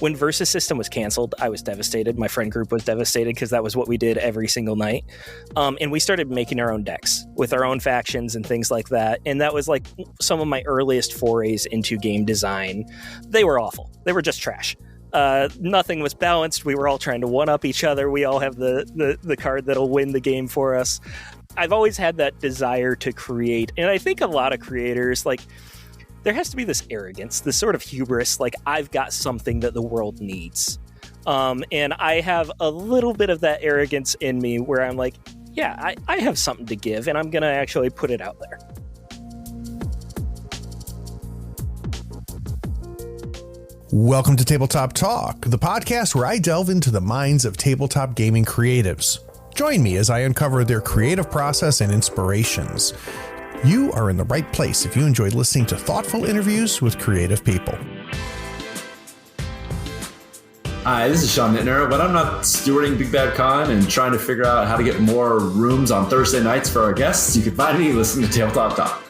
When Versus System was canceled, I was devastated. My friend group was devastated because that was what we did every single night. And we started making our own decks with our own factions and things like that. And that was like some of my earliest forays into game design. They were awful. They were just trash. Nothing was balanced. We were all trying to one-up each other. We all have the card that'll win the game for us. I've always had that desire to create. And I think a lot of creators, like, there has to be this arrogance, this sort of hubris, like, I've got something that the world needs. And I have a little bit of that arrogance in me where I'm like, yeah, I have something to give, and I'm going to actually put it out there. Welcome to Tabletop Talk, the podcast where I delve into the minds of tabletop gaming creatives. Join me as I uncover their creative process and inspirations. You are in the right place if you enjoy listening to thoughtful interviews with creative people. Hi, this is Sean Nittner. When I'm not stewarding Big Bad Con and trying to figure out how to get more rooms on Thursday nights for our guests, you can find me listening to Tabletop Talk.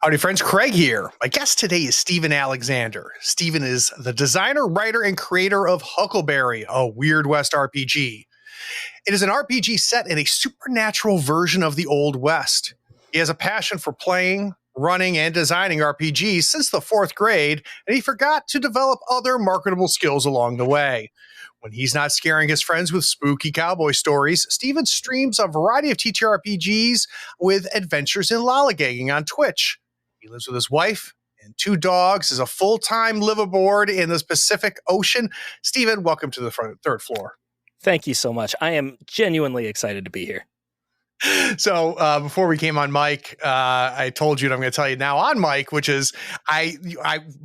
Howdy friends, Craig here. My guest today is Steven Alexander. Steven is the designer, writer, and creator of Huckleberry, a Weird West RPG. It is an RPG set in a supernatural version of the Old West. He has a passion for playing, running, and designing RPGs since the 4th grade, and he forgot to develop other marketable skills along the way. When he's not scaring his friends with spooky cowboy stories, Steven streams a variety of TTRPGs with adventures in lollygagging on Twitch. He lives with his wife and 2 dogs, is a full-time liveaboard in the Pacific Ocean. Steven, welcome to the third floor. Thank you so much. I am genuinely excited to be here. So before we came on mic, I told you, and I'm going to tell you now on mic, which is I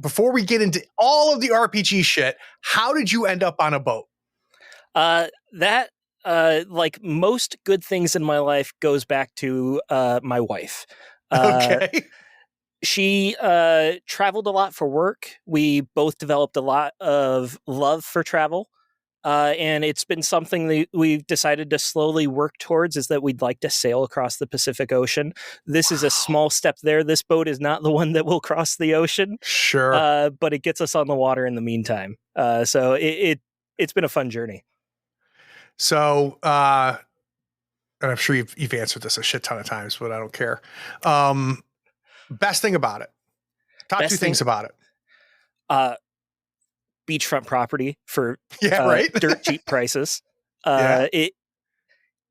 before we get into all of the RPG shit, how did you end up on a boat? Like most good things in my life, goes back to my wife. Okay. She traveled a lot for work. We both developed a lot of love for travel. And it's been something that we've decided to slowly work towards, is that we'd like to sail across the Pacific Ocean. This is a small step there. This boat is not the one that will cross the ocean. Sure. But it gets us on the water in the meantime. So it's been a fun journey. So, and I'm sure you've answered this a shit ton of times, but I don't care. Best thing about it. Top Best 2 things about it. Beachfront property for right. dirt cheap prices. Yeah.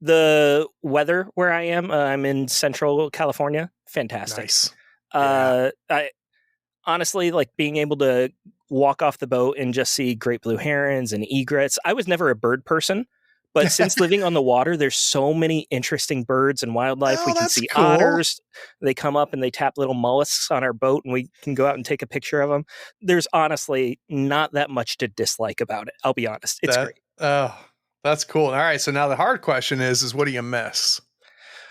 The weather where I am, I'm in Central California. Fantastic. Nice. I honestly, like, being able to walk off the boat and just see great blue herons and egrets. I was never a bird person, but since living on the water, there's so many interesting birds and wildlife. We can see otters. They come up and they tap little mollusks on our boat, and we can go out and take a picture of them. There's honestly not that much to dislike about it. I'll be honest. It's great. Oh, that's cool. All right. So now the hard question is what do you miss?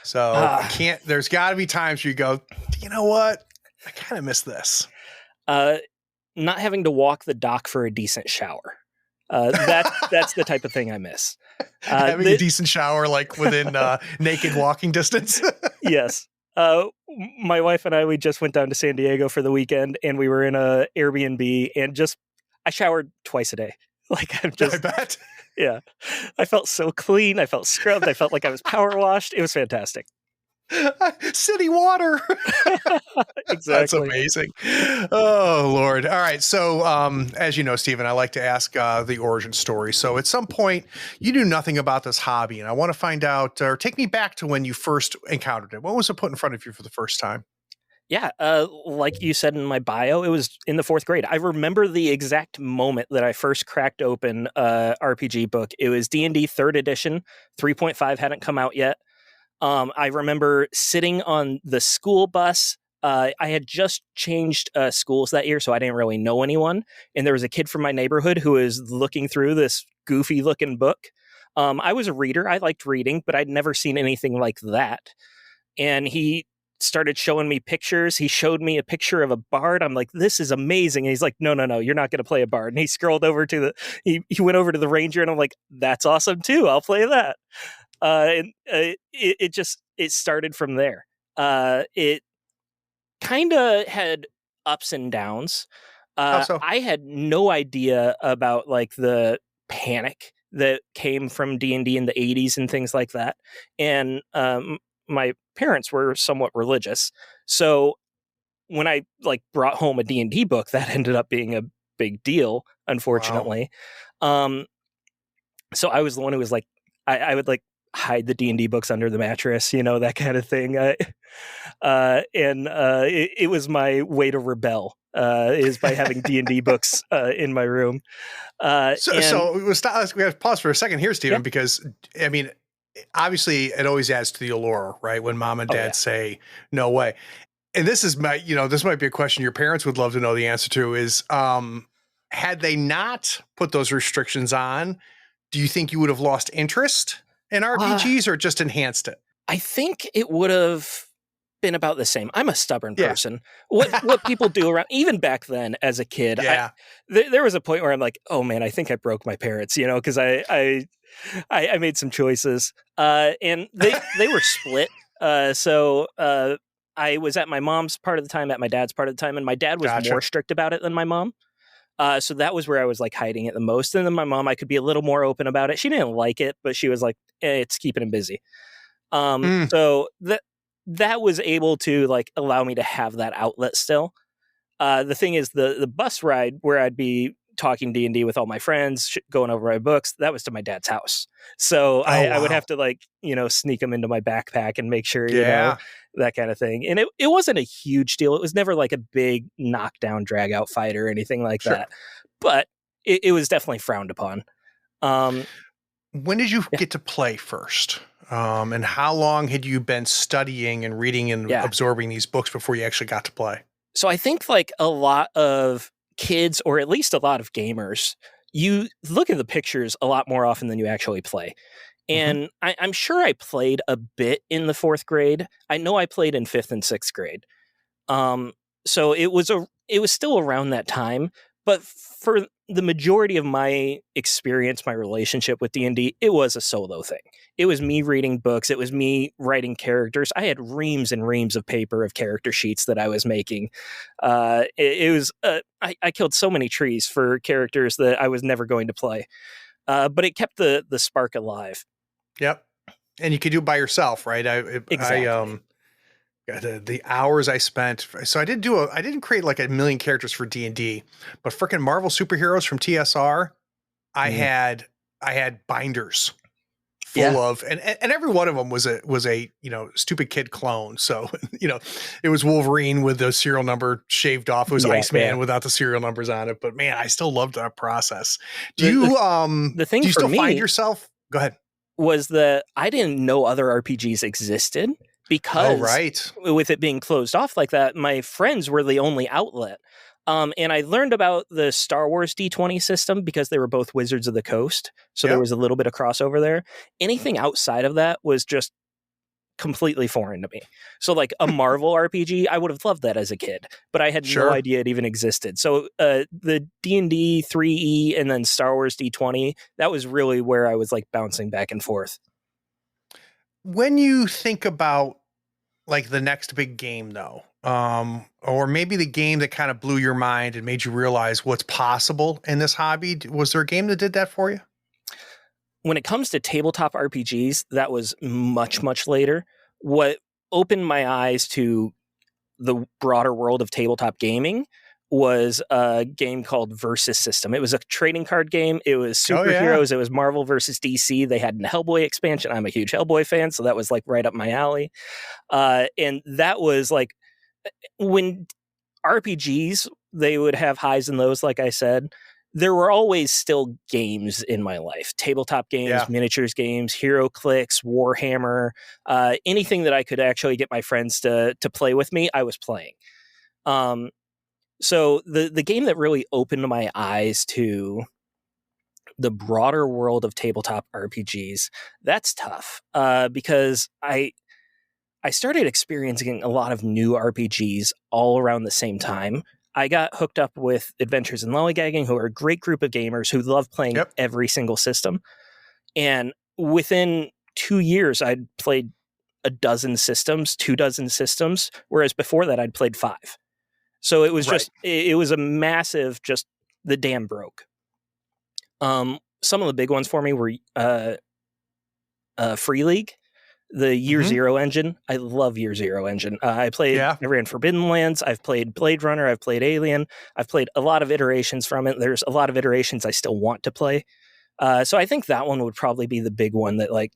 So there's got to be times where you go, you know what? I kind of miss this. Not having to walk the dock for a decent shower. That's the type of thing I miss. Having a decent shower, like within naked walking distance. Yes. My wife and we just went down to San Diego for the weekend, and we were in a Airbnb, and I showered twice a day. Like, I bet. Yeah. I felt so clean. I felt scrubbed. I felt like I was power washed. It was fantastic. City water. Exactly. That's amazing. Oh Lord. All right. So as you know, Steven, I like to ask the origin story. So at some point you knew nothing about this hobby, and I want to find out, or take me back to when you first encountered it. What was it put in front of you for the first time? Yeah, like you said in my bio, it was in the 4th grade. I remember the exact moment that I first cracked open a RPG book. It was D&D 3rd edition. 3.5 hadn't come out yet. I remember sitting on the school bus. I had just changed schools that year, so I didn't really know anyone. And there was a kid from my neighborhood who was looking through this goofy looking book. I was a reader. I liked reading, but I'd never seen anything like that. And he started showing me pictures. He showed me a picture of a bard. I'm like, this is amazing. And he's like, no, you're not going to play a bard. And he scrolled over to he went over to the ranger, and I'm like, that's awesome too. I'll play that. It started from there. It kind of had ups and downs. How so? I had no idea about like the panic that came from D&D in the 80s and things like that. And my parents were somewhat religious. So when I like brought home a D&D book, that ended up being a big deal, unfortunately. Wow. So I was the one who was like, I would like hide the D&D books under the mattress, that kind of thing. It was my way to rebel, is by having D&D books in my room. So we have to pause for a second here, Stephen, Yeah. because I mean, obviously it always adds to the allure, right? When mom and dad say, no way. And this is this might be a question your parents would love to know the answer to is, had they not put those restrictions on, do you think you would have lost interest in RPGs or just enhanced it? I think it would have been about the same. I'm a stubborn person. What people do around, even back then as a kid, there was a point where I'm like, oh man, I think I broke my parents, because I made some choices, and they were split. So I was at my mom's part of the time, at my dad's part of the time, and my dad was more strict about it than my mom. So that was where I was like hiding it the most. And then my mom, I could be a little more open about it. She didn't like it, but she was like, it's keeping him busy. So that was able to like allow me to have that outlet still. The thing is the bus ride where I'd be talking D&D with all my friends, going over my books, that was to my dad's house. So I would have to like, sneak them into my backpack and make sure, that kind of thing. And it wasn't a huge deal. It was never like a big knockdown, drag out fight or anything like that. But it was definitely frowned upon. When did you get to play first? And how long had you been studying and reading and absorbing these books before you actually got to play? So I think like a lot of kids, or at least a lot of gamers, you look at the pictures a lot more often than you actually play. And I'm sure I played a bit in the 4th grade. I know I played in 5th and 6th grade. So it was still around that time. But for the majority of my experience, my relationship with D&D, it was a solo thing. It was me reading books. It was me writing characters. I had reams and reams of paper of character sheets that I was making. I killed so many trees for characters that I was never going to play. But it kept the spark alive. Yep. And you could do it by yourself, right? Exactly. The hours I spent. So I didn't create like a million characters for D&D, but freaking Marvel superheroes from TSR, I had binders full of, and every one of them was a stupid kid clone. So, it was Wolverine with the serial number shaved off. It was Iceman without the serial numbers on it. But man, I still loved that process. Do you still find yourself? Go ahead. Was that I didn't know other RPGs existed. Because with it being closed off like that, my friends were the only outlet. And I learned about the Star Wars D20 system because they were both Wizards of the Coast. So there was a little bit of crossover there. Anything outside of that was just completely foreign to me. So like a Marvel RPG, I would have loved that as a kid, but I had no idea it even existed. So the D&D 3E and then Star Wars D20, that was really where I was like bouncing back and forth. When you think about like the next big game though, or maybe the game that kind of blew your mind and made you realize what's possible in this hobby, was there a game that did that for you? When it comes to tabletop RPGs, that was much, much later. What opened my eyes to the broader world of tabletop gaming was a game called Versus System. It was a trading card game. It was superheroes. It was Marvel versus DC. They had a Hellboy expansion. I'm a huge Hellboy fan, so that was like right up my alley. And that was like when RPGs, they would have highs and lows, like I said. There were always still games in my life. Tabletop games, miniatures games, Hero Clicks, Warhammer, anything that I could actually get my friends to play with me, I was playing. So the game that really opened my eyes to the broader world of tabletop RPGs, that's tough because I started experiencing a lot of new RPGs all around the same time. I got hooked up with Adventures in Lollygagging, who are a great group of gamers who love playing every single system. And within 2 years, I'd played 24 systems, whereas before that I'd played 5. So it was Right. just it was a massive, just the dam broke. Some of the big ones for me were Free League, the Year Zero engine. I love Year Zero engine. I ran Forbidden Lands. I've played Blade Runner. I've played Alien. I've played a lot of iterations from it. There's a lot of iterations I still want to play. So I think that one would probably be the big one that, like,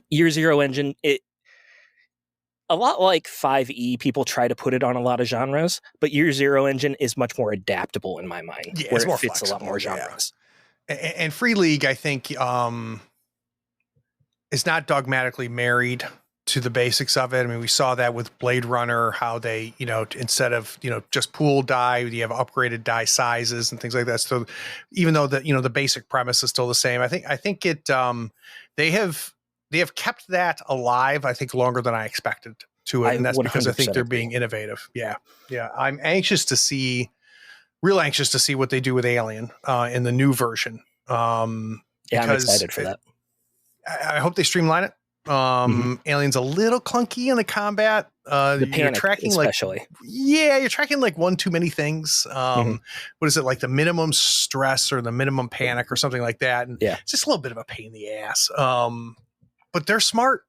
Year Zero engine, a lot like 5e, people try to put it on a lot of genres, but Year Zero engine is much more adaptable in my mind, where it fits a lot more genres. And Free League, I think, is not dogmatically married to the basics of it. I mean, we saw that with Blade Runner, how they, instead of, just pool die, you have upgraded die sizes and things like that. So even though the basic premise is still the same, I think it, they have kept that alive, I think, longer than I expected to it. And that's because I think they're being innovative. Yeah. Yeah. I'm real anxious to see what they do with Alien in the new version. I'm excited for that. I hope they streamline it. Alien's a little clunky in the combat. The panic, you're tracking especially. You're tracking like one too many things. What is it, like the minimum stress or the minimum panic or something like that? And it's just a little bit of a pain in the ass. But they're smart.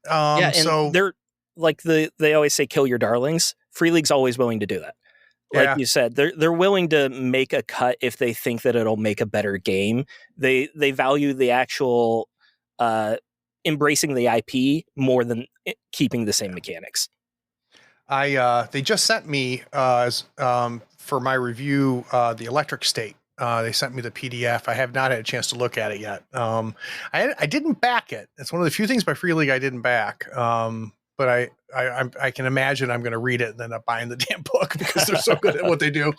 And so they're like they always say, kill your darlings. Free League's always willing to do that. Like you said, they're willing to make a cut if they think that it'll make a better game. They value the actual embracing the IP more than keeping the same mechanics. They just sent me for my review the Electric State. They sent me the PDF. I have not had a chance to look at it yet. I didn't back it. It's one of the few things by Free League I didn't back. But I can imagine I'm going to read it and then I'm buying the damn book because they're so good at what they do.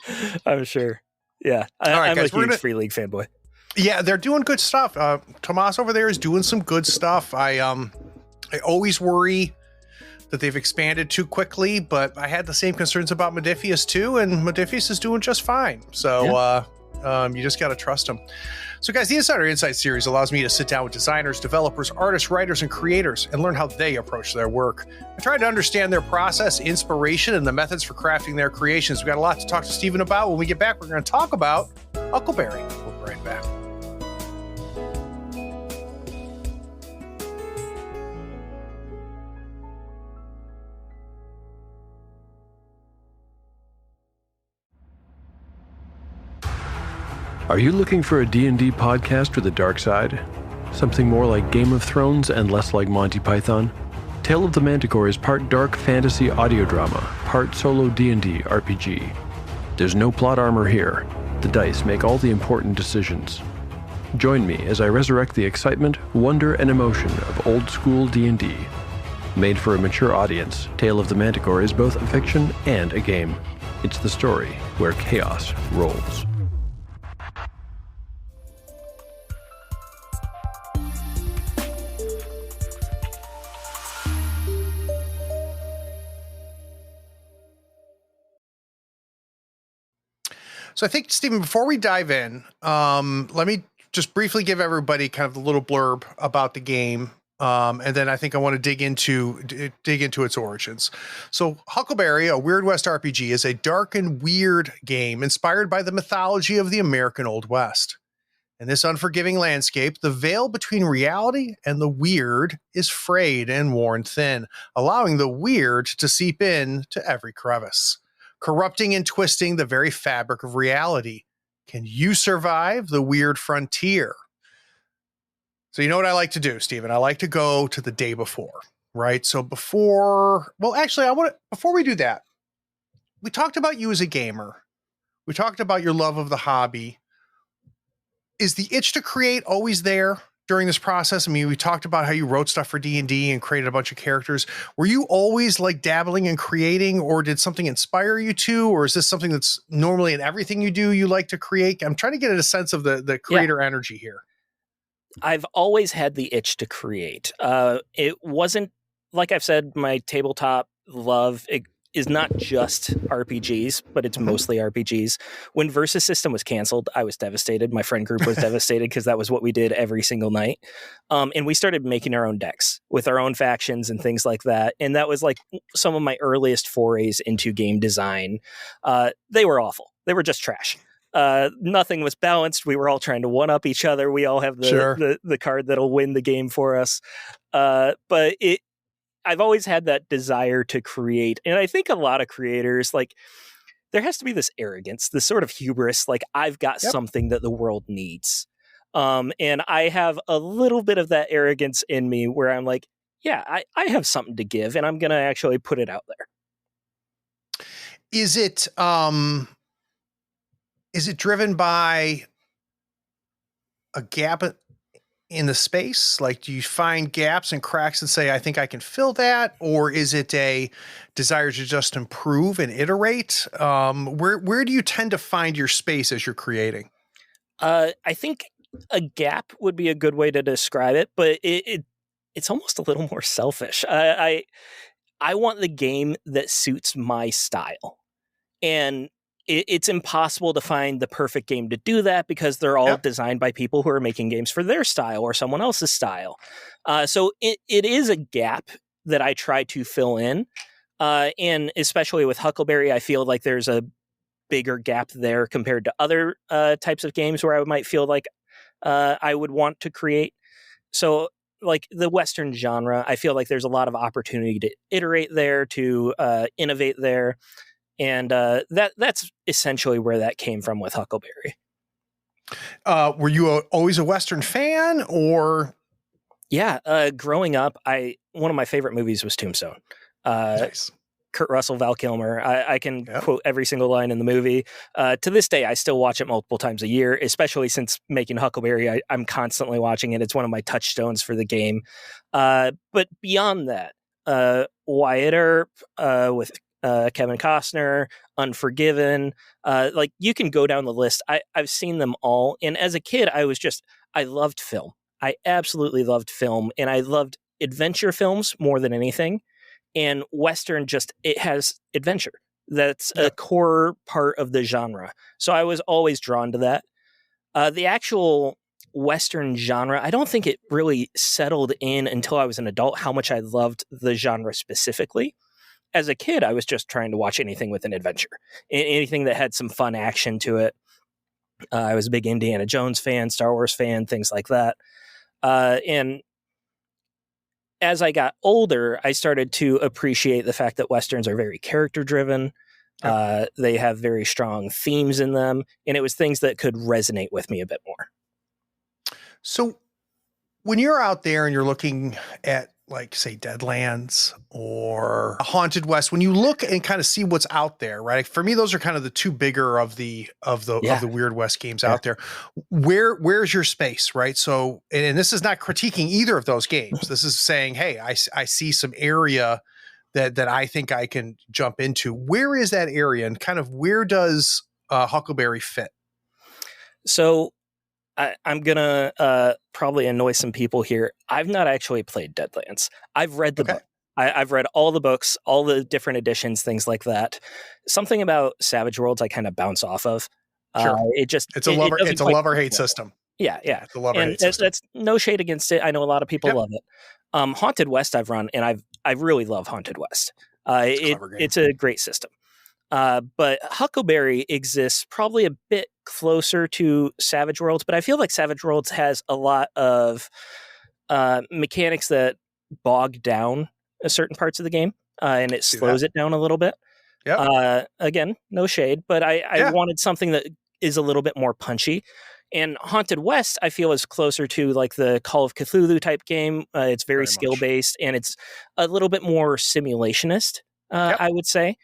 I'm sure. Yeah. I'm guys, a huge Free League fanboy. Yeah, they're doing good stuff. Tomas over there is doing some good stuff. I always worry that they've expanded too quickly, but I had the same concerns about Modiphius too, and Modiphius is doing just fine. So you just got to trust them. So guys, the Insider Insight series allows me to sit down with designers, developers, artists, writers, and creators and learn how they approach their work. I try to understand their process, inspiration, and the methods for crafting their creations. We've got a lot to talk to Stephen about. When we get back, we're going to talk about Huckleberry. We'll be right back. Are you looking for a D&D podcast with a dark side? Something more like Game of Thrones and less like Monty Python? Tale of the Manticore is part dark fantasy audio drama, part solo D&D RPG. There's no plot armor here. The dice make all the important decisions. Join me as I resurrect the excitement, wonder, and emotion of old school D&D. Made for a mature audience, Tale of the Manticore is both a fiction and a game. It's the story where chaos rolls. So I think, Stephen, before we dive in, let me just briefly give everybody kind of the little blurb about the game. And then I think I want to dig into its origins. So Huckleberry, a Weird West RPG, is a dark and weird game inspired by the mythology of the American Old West. In this unforgiving landscape, the veil between reality and the weird is frayed and worn thin, allowing the weird to seep in to every crevice, corrupting and twisting the very fabric of reality. Can you survive the weird frontier? So you know what I like to do, Stephen? I like to go to the day before, right? So before we do that, we talked about you as a gamer. We talked about your love of the hobby. Is the itch to create always there during this process? I mean, we talked about how you wrote stuff for D&D and created a bunch of characters. Were you always like dabbling and creating, or did something inspire you to, or is this something that's normally in everything you do, you like to create? I'm trying to get a sense of the creator energy here. I've always had the itch to create. It wasn't, like I've said, my tabletop love. is not just RPGs, but it's mostly RPGs. When Versus System was canceled, I was devastated. My friend group was devastated because that was what we did every single night. And we started making our own decks with our own factions and things like that. And that was like some of my earliest forays into game design. They were awful. They were just trash. Nothing was balanced. We were all trying to one up each other. We all have the card that'll win the game for us. But I've always had that desire to create. And I think a lot of creators, like, there has to be this arrogance, this sort of hubris, like, I've got something that the world needs. And I have a little bit of that arrogance in me where I'm like, yeah, I have something to give, and I'm going to actually put it out there. Is it driven by a gap in the space? Like, do you find gaps and cracks and say, I think I can fill that? Or is it a desire to just improve and iterate? Where do you tend to find your space as you're creating? I think a gap would be a good way to describe it, but it's almost a little more selfish. I want the game that suits my style. And it's impossible to find the perfect game to do that because they're all designed by people who are making games for their style or someone else's style. So it is a gap that I try to fill in. And especially with Huckleberry, I feel like there's a bigger gap there compared to other types of games where I might feel like I would want to create. So like the Western genre, I feel like there's a lot of opportunity to iterate there, to innovate there. And that's essentially where that came from with Huckleberry. Were you always a Western fan, or? Yeah, growing up, one of my favorite movies was Tombstone. Nice. Kurt Russell, Val Kilmer. I can quote every single line in the movie. To this day, I still watch it multiple times a year, especially since making Huckleberry. I'm constantly watching it. It's one of my touchstones for the game. But beyond that, Wyatt Earp with Kevin Costner, Unforgiven, like you can go down the list. I've seen them all. And as a kid, I loved film. I absolutely loved film, and I loved adventure films more than anything. And Western it has adventure. That's a core part of the genre. So I was always drawn to that. The actual Western genre, I don't think it really settled in until I was an adult how much I loved the genre specifically. As a kid, I was just trying to watch anything with an adventure, anything that had some fun action to it. I was a big Indiana Jones fan, Star Wars fan, things like that. And as I got older, I started to appreciate the fact that Westerns are very character driven. They have very strong themes in them, and it was things that could resonate with me a bit more. So when you're out there and you're looking at, like, say, Deadlands or Haunted West, when you look and kind of see what's out there, right? For me, those are kind of the two bigger of the Wyrd West games out there. Where's your space, right? So, and this is not critiquing either of those games. This is saying, hey, I see some area that I think I can jump into. Where is that area, and kind of where does Huckleberry fit? So I'm going to probably annoy some people here. I've not actually played Deadlands. I've read the book. I've read all the books, all the different editions, things like that. Something about Savage Worlds I kind of bounce off of. Sure. It's a love-or-hate system. Yeah. It's a love-or-hate system. That's no shade against it. I know a lot of people love it. Haunted West I've run, and I really love Haunted West. It's a great system. But Huckleberry exists probably a bit closer to Savage Worlds, but I feel like Savage Worlds has a lot of mechanics that bog down certain parts of the game, and it slows it down a little bit. Again, no shade, but I wanted something that is a little bit more punchy. And Haunted West, I feel, is closer to like the Call of Cthulhu type game. It's very skill-based, and it's a little bit more simulationist, I would say.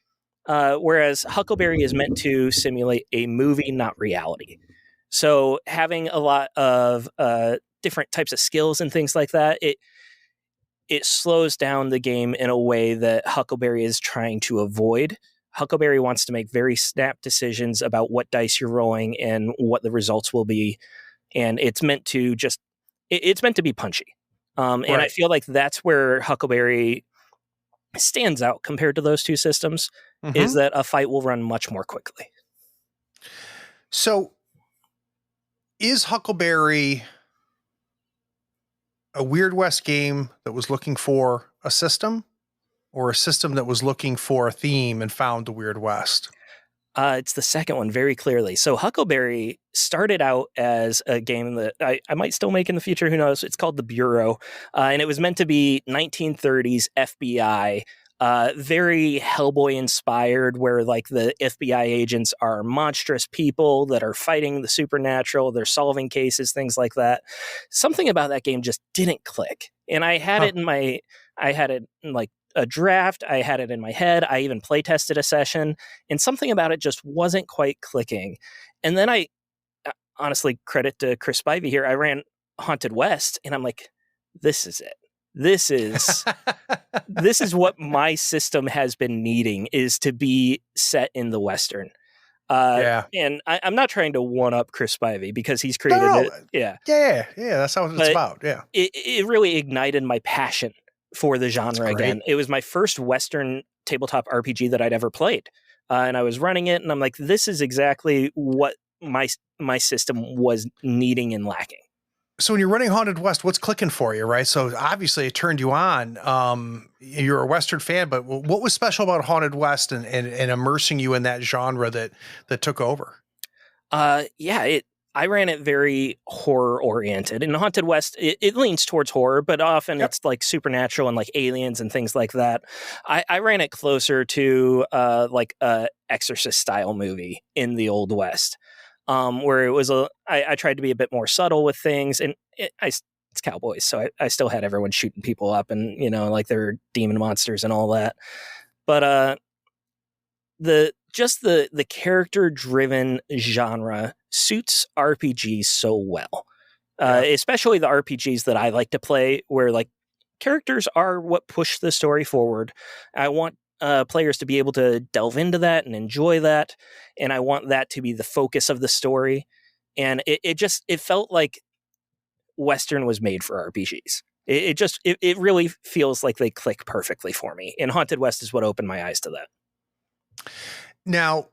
Whereas Huckleberry is meant to simulate a movie, not reality. So having a lot of different types of skills and things like that, it slows down the game in a way that Huckleberry is trying to avoid. Huckleberry wants to make very snap decisions about what dice you're rolling and what the results will be. And it's meant to it's meant to be punchy. And I feel like that's where Huckleberry stands out compared to those two systems Mhm. is that a fight will run much more quickly. So is Huckleberry a Weird West game that was looking for a system, or a system that was looking for a theme and found the Weird West? It's the second one very clearly. So Huckleberry started out as a game that I might still make in the future. Who knows? It's called The Bureau. And it was meant to be 1930s FBI, very Hellboy inspired, where like the FBI agents are monstrous people that are fighting the supernatural. They're solving cases, things like that. Something about that game just didn't click. And I had it in like a draft. I had it in my head. I even play tested a session, and something about it just wasn't quite clicking. And then I honestly, credit to Chris Spivey here, I ran Haunted West, and I'm like, this is it. This is what my system has been needing, is to be set in the Western. And I'm not trying to one up Chris Spivey because he's created it. Yeah. That's what it's about. Yeah. It really ignited my passion for the genre again. It was my first Western tabletop RPG that I'd ever played. And I was running it, and I'm like, this is exactly what my system was needing and lacking. So when you're running Haunted West, what's clicking for you, right? So obviously it turned you on. You're a Western fan, but what was special about Haunted West and immersing you in that genre that took over? I ran it very horror oriented. In Haunted West, it leans towards horror, but often it's like supernatural and like aliens and things like that. I ran it closer to like a Exorcist style movie in the Old West, where it was I tried to be a bit more subtle with things, and it's cowboys, so I still had everyone shooting people up, and like they're demon monsters and all that. But the character driven genre suits RPGs so well, especially the RPGs that I like to play, where like characters are what push the story forward. I want players to be able to delve into that and enjoy that, and I want that to be the focus of the story. And it felt like Western was made for RPGs. It really feels like they click perfectly for me, and Haunted West is what opened my eyes to that. Now,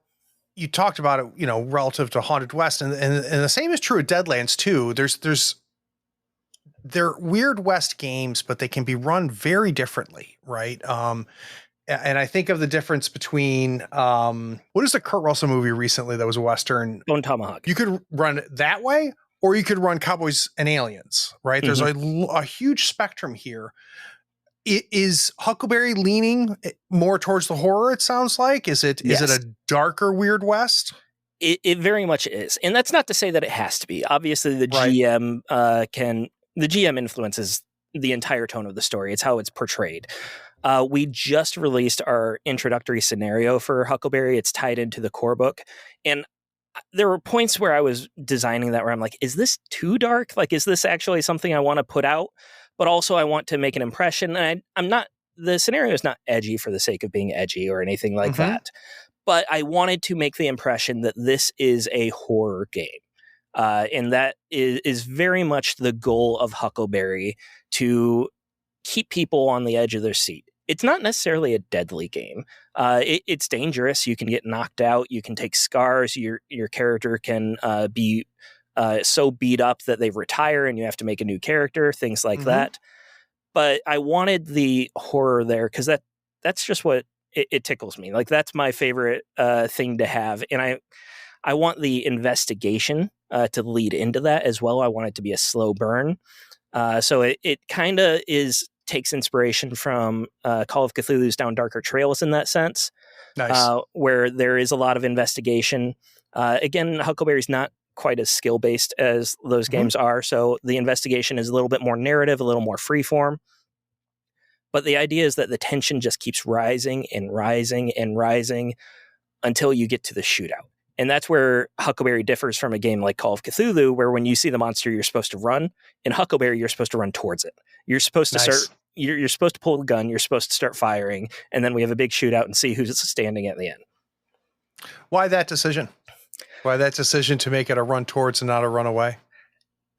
you talked about it, relative to Haunted West, and the same is true of Deadlands too. They're Weird West games, but they can be run very differently, right? And I think of the difference between what is the Kurt Russell movie recently that was a Western? Bone Tomahawk. You could run it that way, or you could run Cowboys and Aliens, right? There's a huge spectrum here. Is Huckleberry leaning more towards the horror, it sounds like? Is it a darker Weird West? It very much is. And that's not to say that it has to be. Obviously, the GM the GM influences the entire tone of the story. It's how it's portrayed. We just released our introductory scenario for Huckleberry. It's tied into the core book. And there were points where I was designing that where I'm like, is this too dark? Like, is this actually something I want to put out? But also I want to make an impression. And the scenario is not edgy for the sake of being edgy or anything like that. But I wanted to make the impression that this is a horror game. And that is very much the goal of Huckleberry, to keep people on the edge of their seat. It's not necessarily a deadly game. It's dangerous. You can get knocked out. You can take scars. Your character can be so beat up that they retire and you have to make a new character, things like that. But I wanted the horror there because that's just what it tickles me. Like, that's my favorite thing to have. And I want the investigation to lead into that as well. I want it to be a slow burn. So it kind of takes inspiration from Call of Cthulhu's Down Darker Trails in that sense. Nice. Where there is a lot of investigation. Again, Huckleberry's not quite as skill-based as those games are, so the investigation is a little bit more narrative, a little more freeform. But the idea is that the tension just keeps rising and rising and rising until you get to the shootout. And that's where Huckleberry differs from a game like Call of Cthulhu, where when you see the monster, you're supposed to run. In Huckleberry, you're supposed to run towards it. You're supposed to start. You're supposed to pull the gun. You're supposed to start firing, and then we have a big shootout and see who's standing at the end. Why that decision? Why that decision to make it a run towards and not a run away?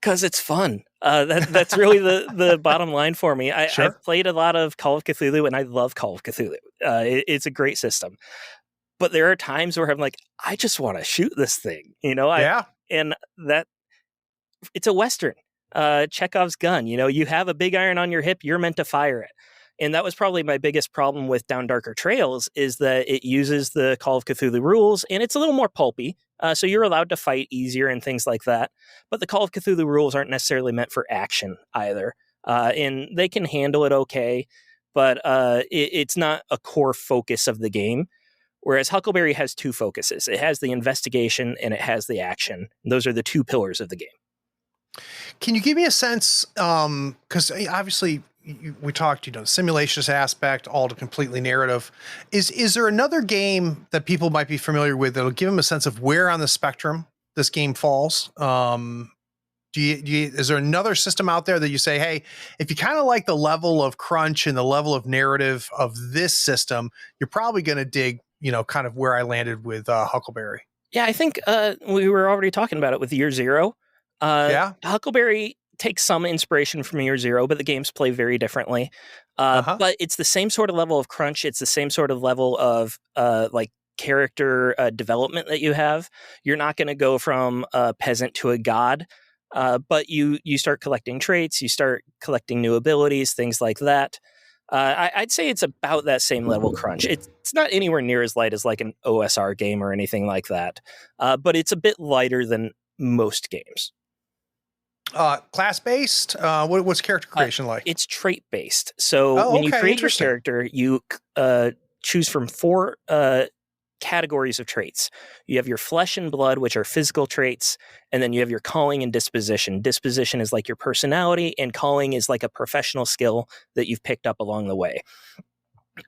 Because it's fun. That's really the bottom line for me. Sure. I've played a lot of Call of Cthulhu, and I love Call of Cthulhu. It's a great system. But there are times where I'm like, I just want to shoot this thing, Yeah. And that it's a Western. Chekhov's gun. You have a big iron on your hip, you're meant to fire it. And that was probably my biggest problem with Down Darker Trails, is that it uses the Call of Cthulhu rules, and it's a little more pulpy. So you're allowed to fight easier and things like that. But the Call of Cthulhu rules aren't necessarily meant for action either. And they can handle it okay, but it's not a core focus of the game. Whereas Huckleberry has two focuses. It has the investigation and it has the action. Those are the two pillars of the game. Can you give me a sense, because obviously we talked, the simulations aspect, all the completely narrative. Is there another game that people might be familiar with that'll give them a sense of where on the spectrum this game falls? Is there another system out there that you say, hey, if you kind of like the level of crunch and the level of narrative of this system, you're probably going to dig, kind of where I landed with Huckleberry? Yeah, I think we were already talking about it with Year Zero. Huckleberry takes some inspiration from Year Zero, but the games play very differently. But it's the same sort of level of crunch. It's the same sort of level of character development that you have. You're not going to go from a peasant to a god, but you start collecting traits, you start collecting new abilities, things like that. I'd say it's about that same level crunch. It's not anywhere near as light as like an OSR game or anything like that, but it's a bit lighter than most games. Class-based? What's character creation like? It's trait-based. So when you create your character, you choose from 4 categories of traits. You have your flesh and blood, which are physical traits, and then you have your calling and disposition. Disposition is like your personality, and calling is like a professional skill that you've picked up along the way.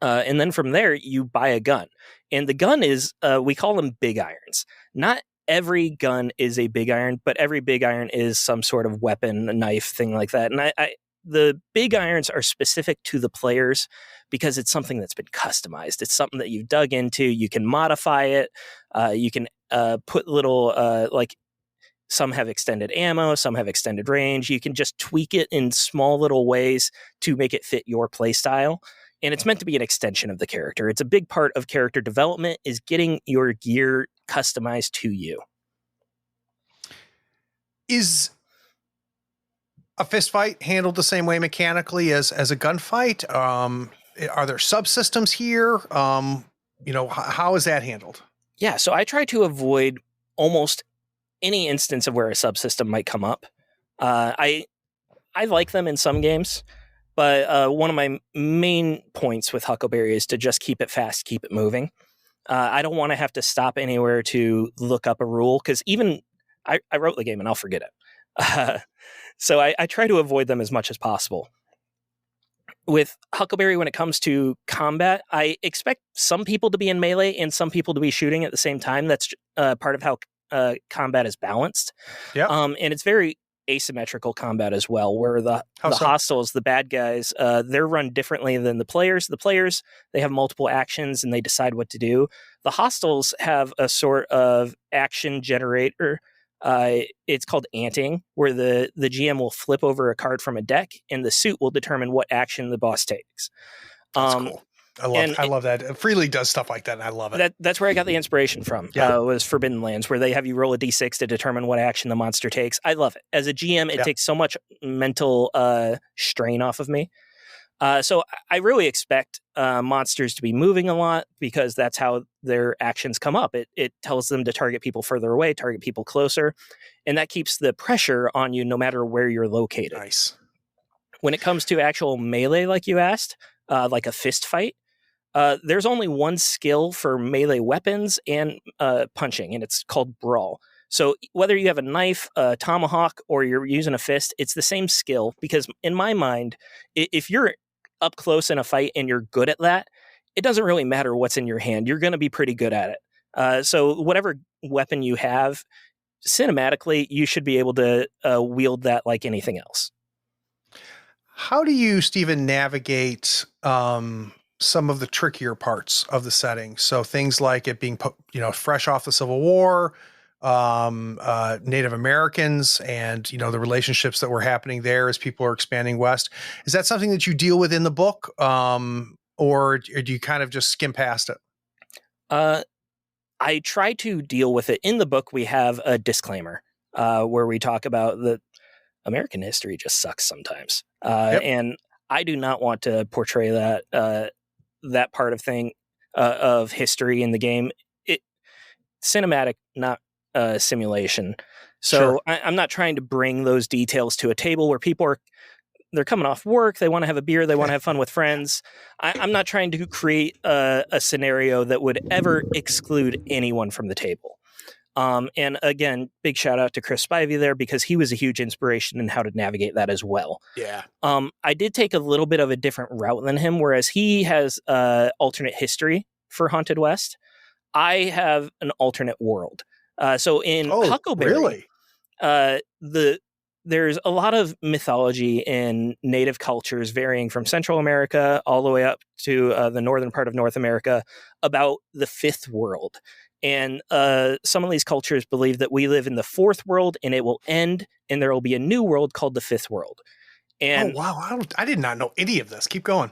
And then from there, you buy a gun. And the gun is, we call them big irons. Not every gun is a big iron, but every big iron is some sort of weapon, a knife, thing like that. And the big irons are specific to the players because it's something that's been customized. It's something that you've dug into. You can modify it. You can put little, some have extended ammo, some have extended range. You can just tweak it in small little ways to make it fit your play style. And it's meant to be an extension of the character. It's a big part of character development, is getting your gear customized to you. Is a fist fight handled the same way mechanically as a gunfight? Are there subsystems here? How is that handled? Yeah, so I try to avoid almost any instance of where a subsystem might come up. I like them in some games, but one of my main points with Huckleberry is to just keep it fast, keep it moving. I don't want to have to stop anywhere to look up a rule, because even I wrote the game and I'll forget it. So I try to avoid them as much as possible. With Huckleberry, when it comes to combat, I expect some people to be in melee and some people to be shooting at the same time. That's part of how combat is balanced. Yeah. And it's very asymmetrical combat as well, where the hostiles, the bad guys, they're run differently than the players. The players, they have multiple actions and they decide what to do. The hostiles have a sort of action generator. It's called anting, where the GM will flip over a card from a deck and the suit will determine what action the boss takes. That's cool. I love that. Freely does stuff like that, and I love it. That's where I got the inspiration from. Was Forbidden Lands, where they have you roll a d6 to determine what action the monster takes. I love it. As a GM, it takes so much mental strain off of me. So I really expect monsters to be moving a lot, because that's how their actions come up. It tells them to target people further away, target people closer, and that keeps the pressure on you no matter where you're located. Nice. When it comes to actual melee, like you asked, like a fist fight, there's only one skill for melee weapons and punching, and it's called Brawl. So whether you have a knife, a tomahawk, or you're using a fist, it's the same skill, because in my mind, if you're up close in a fight and you're good at that, it doesn't really matter what's in your hand. You're going to be pretty good at it. So whatever weapon you have, cinematically, you should be able to wield that like anything else. How do you, Stephen, navigate some of the trickier parts of the setting? So things like it being fresh off the Civil War, Native Americans and, the relationships that were happening there as people are expanding west. Is that something that you deal with in the book? Or do you kind of just skim past it? I try to deal with it. In the book, we have a disclaimer where we talk about that American history just sucks sometimes. And I do not want to portray that part of history in the game. Cinematic, not simulation. So Sure. I'm not trying to bring those details to a table where they're coming off work, they want to have a beer, they want to have fun with friends. I'm not trying to create a scenario that would ever exclude anyone from the table. And again, big shout out to Chris Spivey there, because he was a huge inspiration in how to navigate that as well. Yeah. I did take a little bit of a different route than him, whereas he has alternate history for Haunted West. I have an alternate world. So in Huckleberry, really? There's a lot of mythology in native cultures varying from Central America all the way up to the northern part of North America about the fifth world. And some of these cultures believe that we live in the fourth world and it will end and there will be a new world called the fifth world. And wow. I did not know any of this. Keep going.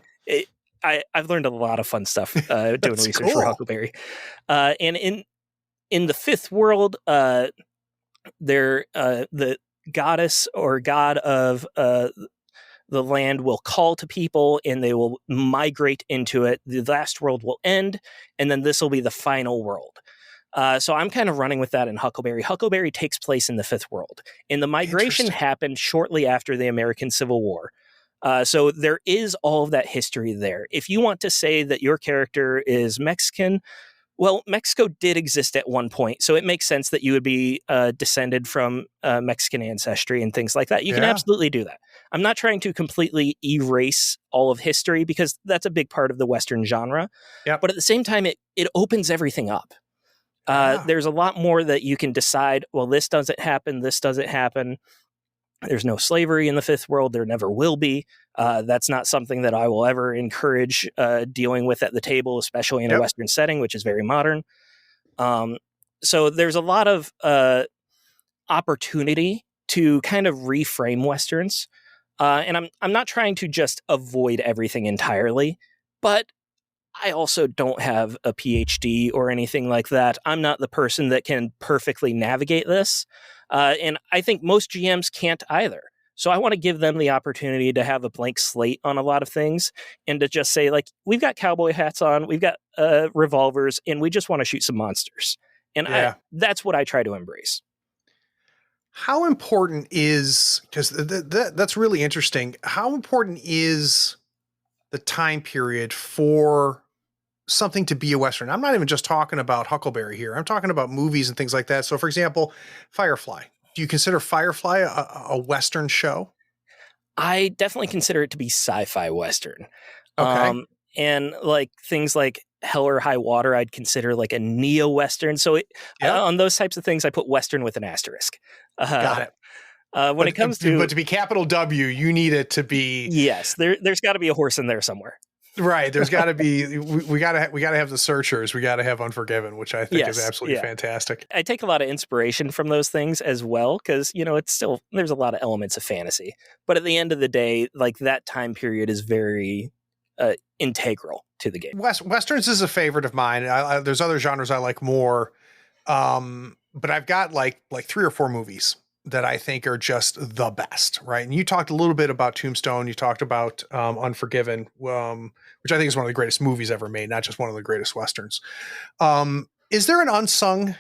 I've learned a lot of fun stuff doing research for Huckleberry. And in the fifth world, the goddess or god of the land will call to people and they will migrate into it. The last world will end, and then this will be the final world. So I'm kind of running with that in Huckleberry. Huckleberry takes place in the fifth world, and the migration happened shortly after the American Civil War. So there is all of that history there. If you want to say that your character is Mexican, well, Mexico did exist at one point, so it makes sense that you would be descended from Mexican ancestry and things like that. You can absolutely do that. I'm not trying to completely erase all of history because that's a big part of the Western genre. But at the same time, it opens everything up. There's a lot more that you can decide, well, this doesn't happen, this doesn't happen. There's no slavery in the fifth world. There never will be. That's not something that I will ever encourage dealing with at the table, especially in a Western setting, which is very modern. So there's a lot of opportunity to kind of reframe Westerns. And I'm not trying to just avoid everything entirely, but I also don't have a PhD or anything like that. I'm not the person that can perfectly navigate this. And I think most GMs can't either. So I want to give them the opportunity to have a blank slate on a lot of things and to just say, like, we've got cowboy hats on, we've got revolvers, and we just want to shoot some monsters. And that's what I try to embrace. How important is, because that's really interesting, how important is the time period for something to be a Western? I'm not even just talking about Huckleberry here. I'm talking about movies and things like that. So for example, Firefly. Do you consider Firefly a Western show? I definitely consider it to be sci-fi Western. Okay. And like things like Hell or High Water, I'd consider like a neo-Western. So on those types of things, I put Western with an asterisk. Got it. But to be capital W, you need it to be. Yes, there's got to be a horse in there somewhere. Right. There's got to be. We got to have the Searchers. We got to have Unforgiven, which I think is absolutely fantastic. I take a lot of inspiration from those things as well, because it's still, there's a lot of elements of fantasy. But at the end of the day, like, that time period is very integral to the game. Westerns is a favorite of mine. There's other genres I like more, but I've got like 3 or 4 movies that I think are just the best, right? And you talked a little bit about Tombstone. You talked about Unforgiven, which I think is one of the greatest movies ever made, not just one of the greatest Westerns. Is there an unsung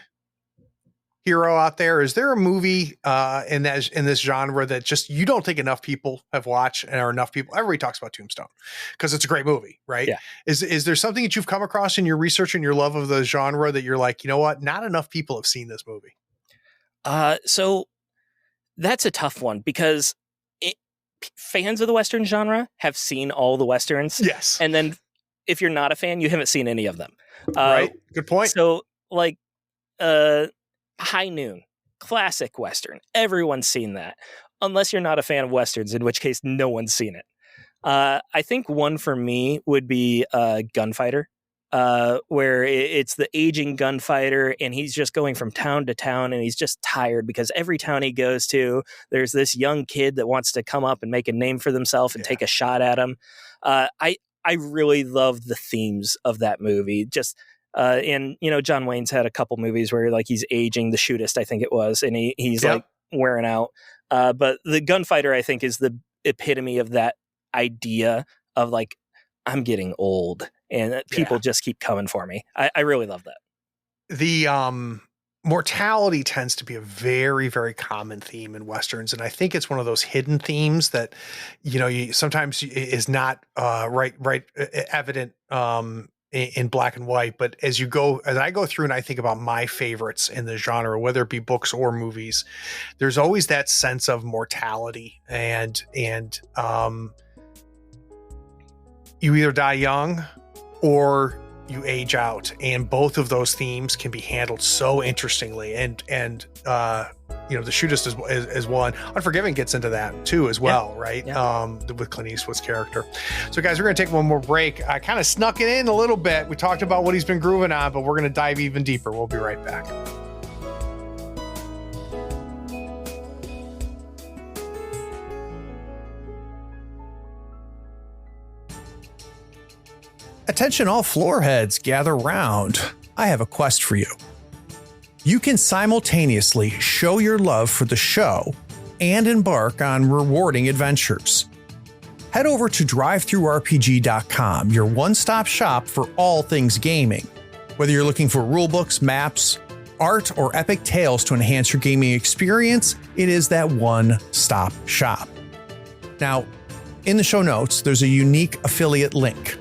hero out there? Is there a movie in this genre that just you don't think enough people have watched, or enough people? Everybody talks about Tombstone because it's a great movie, right? Yeah. Is there something that you've come across in your research and your love of the genre that you're like, you know what, not enough people have seen this movie? So that's a tough one because fans of the Western genre have seen all the Westerns. Yes. And then if you're not a fan, you haven't seen any of them. Right. Good point. So like High Noon, classic Western. Everyone's seen that. Unless you're not a fan of Westerns, in which case no one's seen it. I think one for me would be Gunfighter. where it's the aging gunfighter, and he's just going from town to town, and he's just tired because every town he goes to, there's this young kid that wants to come up and make a name for themselves and take a shot at him. I really love the themes of that movie. Just and John Wayne's had a couple movies where like he's aging, The Shootist, I think it was, and he's like wearing out. But the gunfighter, I think, is the epitome of that idea of like, I'm getting old and people just keep coming for me. I really love that. The mortality tends to be a very, very common theme in Westerns. And I think it's one of those hidden themes that, you sometimes is not evident in black and white. But as I go through and I think about my favorites in the genre, whether it be books or movies, there's always that sense of mortality and you either die young or you age out, and both of those themes can be handled so interestingly. And The Shootist is one. Unforgiven gets into that too as well, right? Yeah. With Clint Eastwood's character. So guys, we're going to take one more break. I kind of snuck it in a little bit. We talked about what he's been grooving on, but we're going to dive even deeper. We'll be right back. Attention all floorheads, gather round. I have a quest for you. You can simultaneously show your love for the show and embark on rewarding adventures. Head over to drivethrurpg.com, your one-stop shop for all things gaming. Whether you're looking for rulebooks, maps, art, or epic tales to enhance your gaming experience, it is that one-stop shop. Now, in the show notes, there's a unique affiliate link.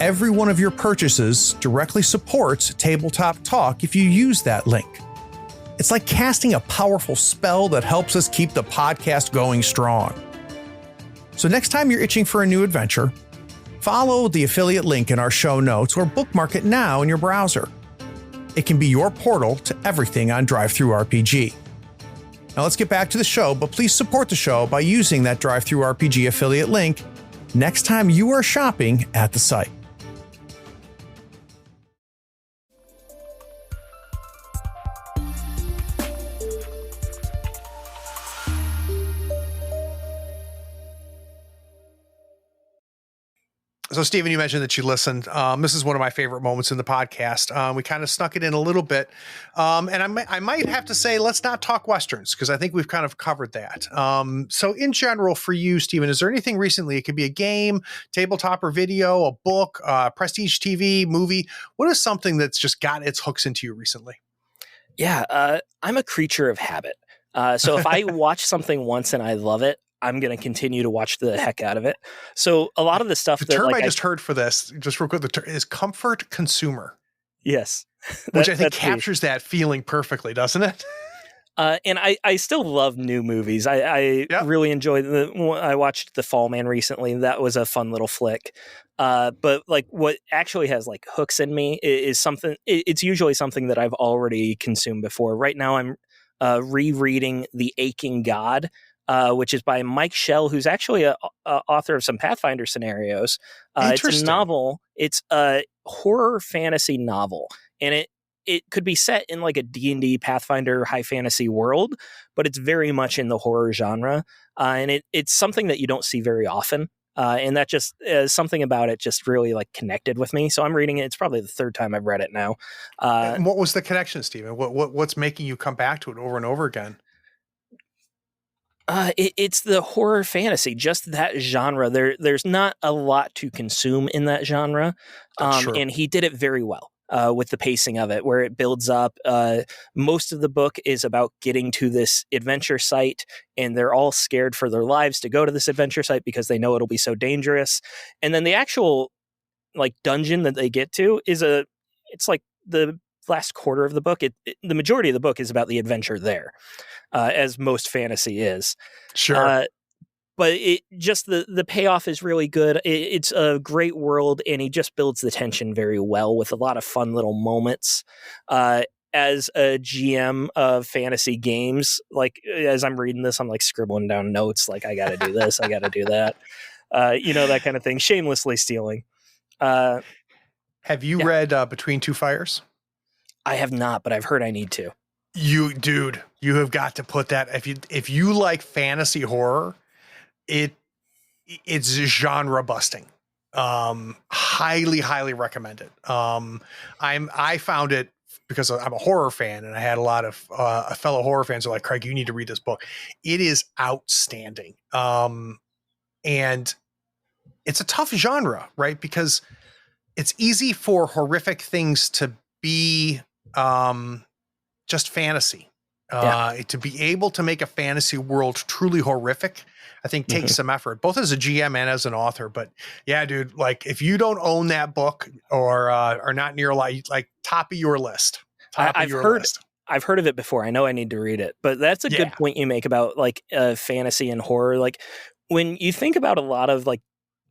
Every one of your purchases directly supports Tabletop Talk if you use that link. It's like casting a powerful spell that helps us keep the podcast going strong. So next time you're itching for a new adventure, follow the affiliate link in our show notes or bookmark it now in your browser. It can be your portal to everything on DriveThruRPG. Now let's get back to the show, but please support the show by using that DriveThruRPG affiliate link next time you are shopping at the site. So, Stephen, you mentioned that you listened. This is one of my favorite moments in the podcast. We kind of snuck it in a little bit. And I might have to say, let's not talk Westerns, because I think we've kind of covered that. So in general for you, Stephen, is there anything recently? It could be a game, tabletop or video, a book, prestige TV, movie. What is something that's just got its hooks into you recently? Yeah, I'm a creature of habit. So if I watch something once and I love it, I'm going to continue to watch the heck out of it. So a lot of the stuff the that term I just heard for this, just real quick, the term is comfort consumer. Yes. Which I think captures that feeling perfectly, doesn't it? And I still love new movies. I really enjoyed I watched The Fall Man recently. That was a fun little flick. But like what actually has like hooks in me is something, it's usually something that I've already consumed before. Right now I'm rereading The Aching God, which is by Mike Shell, who's actually a author of some Pathfinder scenarios. It's a novel. It's a horror fantasy novel, and it could be set in like a D&D Pathfinder high fantasy world, but it's very much in the horror genre, and it's something that you don't see very often. And that just something about it just really like connected with me. So I'm reading it. It's probably the third time I've read it now. And what was the connection, Stephen? What's making you come back to it over and over again? It's the horror fantasy, just that genre. There's not a lot to consume in that genre. And he did it very well with the pacing of it, where it builds up. Most of the book is about getting to this adventure site, and they're all scared for their lives to go to this adventure site because they know it'll be so dangerous. And then the actual like dungeon that they get to it's like the last quarter of the book. The majority of the book is about the adventure there. As most fantasy is. Sure. But it just the payoff is really good. It's a great world, and he just builds the tension very well with a lot of fun little moments. As a GM of fantasy games, like as I'm reading this, I'm like scribbling down notes, like I got to do this, I got to do that. That kind of thing. Shamelessly stealing. Have you read Between Two Fires? I have not, but I've heard I need to. You have got to put that. If you like fantasy horror, it's genre busting. Highly recommend it. I found it because I'm a horror fan, and I had a lot of fellow horror fans are like, Craig, you need to read this book. It is outstanding. And it's a tough genre, right? Because it's easy for horrific things to be just fantasy. To be able to make a fantasy world truly horrific, I think takes some effort, both as a GM and as an author. But yeah, dude, like if you don't own that book or are not near like top of your list, I've heard of it before. I know I need to read it, but that's a good point you make about like fantasy and horror. Like when you think about a lot of like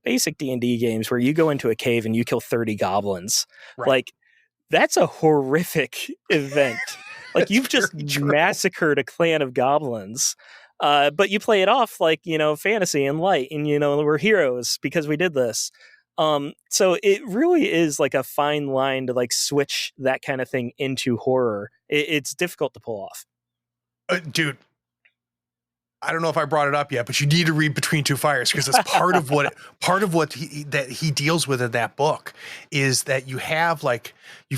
basic D&D games where you go into a cave and you kill 30 goblins, like that's a horrific event. Like you've just massacred a clan of goblins, but you play it off like, fantasy and light and, we're heroes because we did this. So it really is like a fine line to like switch that kind of thing into horror. It's difficult to pull off. Dude, I don't know if I brought it up yet, but you need to read Between Two Fires because it's part of what he deals with in that book is that you've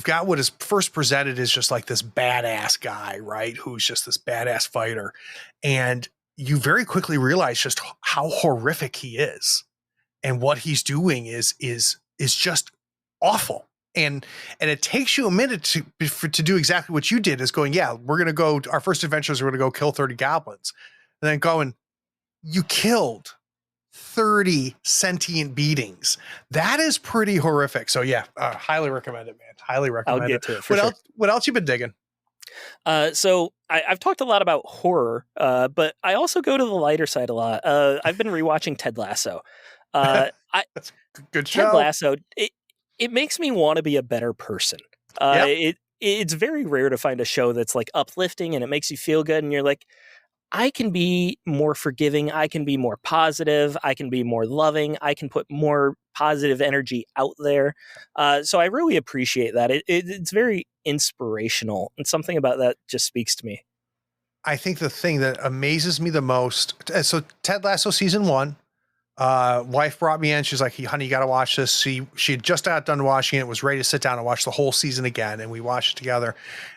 got what is first presented as just like this badass guy, right? Who's just this badass fighter. And you very quickly realize just how horrific he is and what he's doing is just awful. And it takes you a minute to do exactly what you did is going, we're going to go, our first adventure is we're going to go kill 30 goblins. And then going, you killed 30 sentient beings. That is pretty horrific. So highly recommend it, man. Highly recommend it. I'll get to it. What else you been digging? So I've talked a lot about horror, but I also go to the lighter side a lot. I've been rewatching Ted Lasso. That's a good show. Ted Lasso, it makes me want to be a better person. It's very rare to find a show that's like uplifting and it makes you feel good and you're like, I can be more forgiving. I can be more positive. I can be more loving. I can put more positive energy out there. So I really appreciate that. It's very inspirational, and something about that just speaks to me. I think the thing that amazes me the most, so Ted Lasso season 1, wife brought me in. She's like, hey, honey, you got to watch this. She had just got done watching it, was ready to sit down and watch the whole season again. And we watched it together.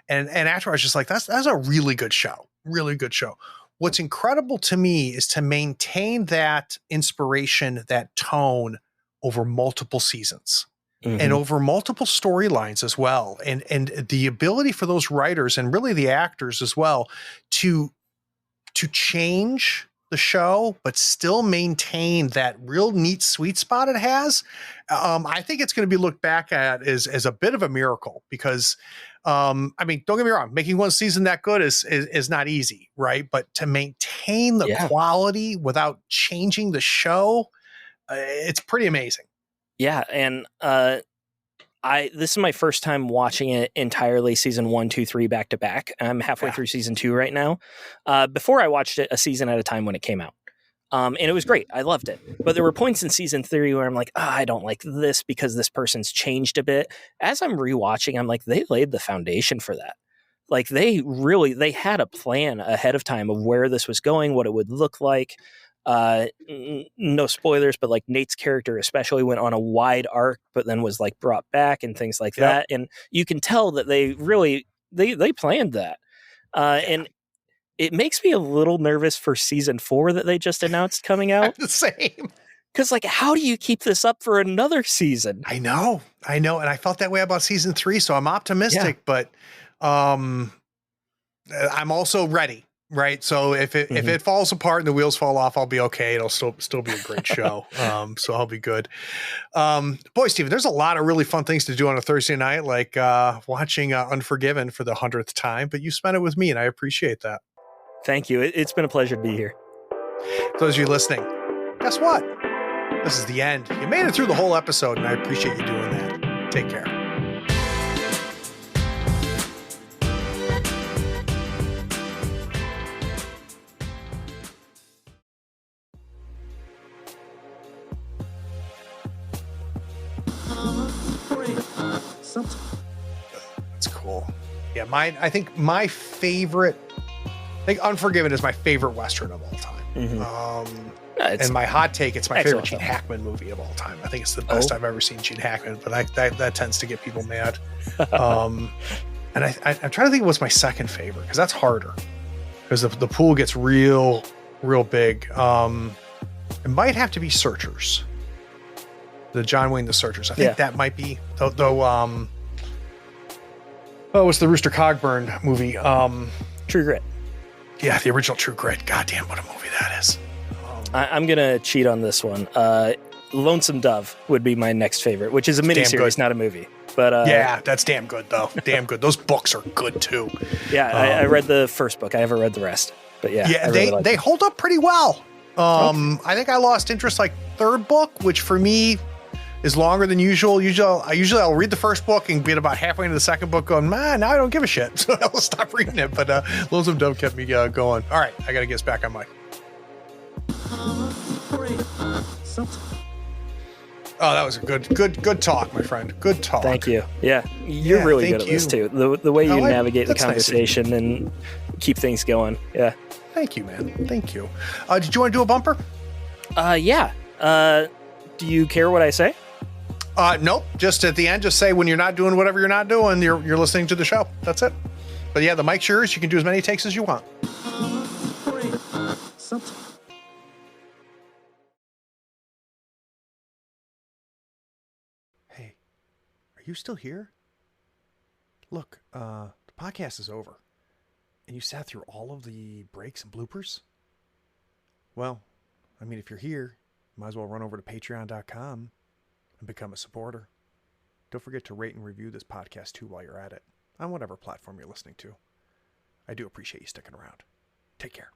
And after I was just like, that's a really good show. Really good show. What's incredible to me is to maintain that inspiration, that tone over multiple seasons and over multiple storylines as well. And the ability for those writers and really the actors as well to change the show, but still maintain that real neat sweet spot it has. I think it's going to be looked back at as a bit of a miracle because don't get me wrong, making one season that good is not easy, right? But to maintain the quality without changing the show, it's pretty amazing. Yeah, and this is my first time watching it entirely, season 1, 2, 3 back to back. I'm halfway through season 2 right now. Before I watched it a season at a time when it came out. And it was great. I loved it. But there were points in season 3 where I'm like, I don't like this because this person's changed a bit. As I'm rewatching, I'm like, they laid the foundation for that. Like they had a plan ahead of time of where this was going, what it would look like. No spoilers, but like Nate's character especially went on a wide arc, but then was like brought back and things like that. And you can tell that they really, they planned that. And it makes me a little nervous for season 4 that they just announced coming out. The same. Because, like, how do you keep this up for another season? I know. And I felt that way about season 3, so I'm optimistic, but I'm also ready, right? So if it falls apart and the wheels fall off, I'll be okay. It'll still be a great show. So I'll be good. Boy, Steven, there's a lot of really fun things to do on a Thursday night, like watching Unforgiven for the 100th time, but you spent it with me, and I appreciate that. Thank you. It's been a pleasure to be here. For those of you listening, guess what? This is the end. You made it through the whole episode, and I appreciate you doing that. Take care. That's cool. Yeah, I think my favorite, Unforgiven is my favorite Western of all time. Mm-hmm. And my hot take, it's my favorite Gene film. Hackman movie of all time. I think it's the best I've ever seen Gene Hackman, but that tends to get people mad. And I'm trying to think what's my second favorite, because that's harder, because the pool gets real big. It might have to be Searchers. The John Wayne The Searchers. I think that might be, though what's the Rooster Cogburn movie? True Grit. Yeah, the original True Grit. Goddamn, what a movie that is. I'm going to cheat on this one. Lonesome Dove would be my next favorite, which is a miniseries, not a movie. But yeah, that's damn good, though. Damn good. Those books are good, too. Yeah, I read the first book. I haven't read the rest. But yeah, they hold up pretty well. I think I lost interest like third book, which for me is longer than usual. Usually I'll read the first book and get about halfway into the second book going, man, now I don't give a shit. So I'll stop reading it. But Lonesome Dove kept me going. All right, I got to get us back on mic. Oh, that was a good talk, my friend. Good talk. Thank you. Yeah, you're really good at this too. The way you navigate the conversation and keep things going. Yeah. Thank you, man. Thank you. Did you want to do a bumper? Yeah. Do you care what I say? Nope. Just at the end, just say when you're not doing whatever you're not doing, you're listening to the show. That's it. But yeah, the mic's yours. You can do as many takes as you want. Hey, are you still here? Look, the podcast is over. And you sat through all of the breaks and bloopers? Well, I mean, if you're here, you might as well run over to patreon.com and become a supporter. Don't forget to rate and review this podcast too while you're at it, on whatever platform you're listening to. I do appreciate you sticking around. Take care.